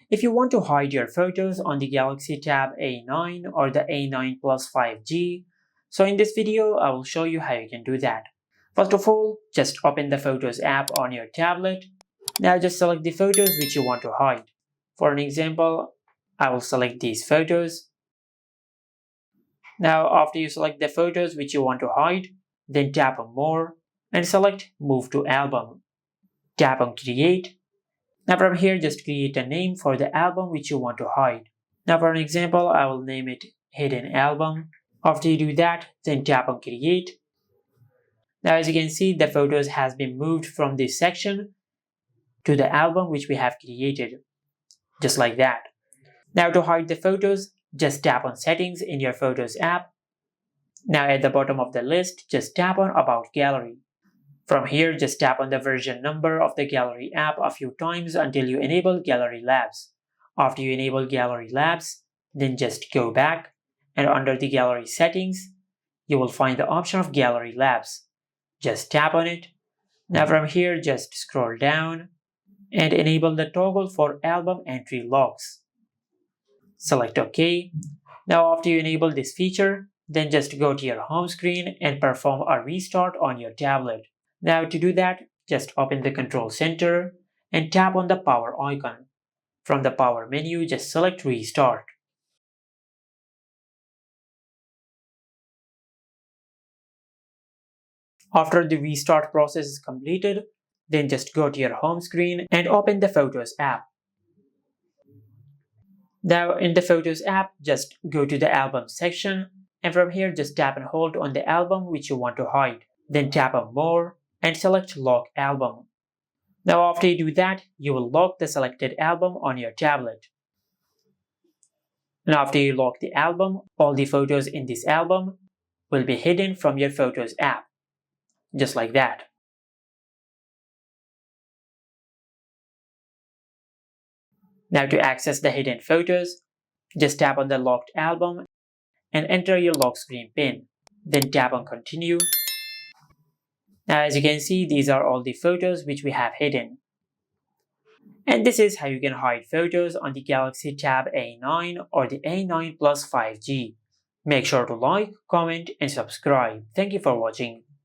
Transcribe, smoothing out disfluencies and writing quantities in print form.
If you want to hide your photos on the Galaxy Tab A9 or the A9 Plus 5G, so in this video I will show you how you can do that. First of all, just open the Photos app on your tablet. Now just select the photos which you want to hide. For an example, I will select these photos. Now after you select the photos which you want to hide, then tap on More and select Move to Album. Tap on Create. Now from here just create a name for the album which you want to hide. Now for an example, I will name it Hidden Album. After you do that, then tap on Create. Now as you can see, the photos has been moved from this section to the album which we have created. Just like that. Now to hide the photos, just tap on Settings in your Photos app. Now at the bottom of the list, just tap on About Gallery. From here, just tap on the version number of the Gallery app a few times until you enable Gallery Labs. After you enable Gallery Labs, then just go back, and under the Gallery settings, you will find the option of Gallery Labs. Just tap on it. Now from here, just scroll down and enable the toggle for album entry locks. Select OK. Now after you enable this feature, then just go to your home screen and perform a restart on your tablet. Now to do that, just open the Control Center and tap on the power icon. From the power menu, just select Restart. After the restart process is completed, then just go to your home screen and open the Photos app. Now in the Photos app, just go to the Album section, and from here just tap and hold on the album which you want to hide. Then tap on More and select Lock Album. Now after you do that, you will lock the selected album on your tablet. And after you lock the album, all the photos in this album will be hidden from your Photos app. Just like that. Now to access the hidden photos, just tap on the locked album and enter your lock screen PIN. Then tap on Continue. Now as you can see, these are all the photos which we have hidden. And this is how you can hide photos on the Galaxy Tab A9 or the A9 Plus 5G. Make sure to like, comment and subscribe. Thank you for watching.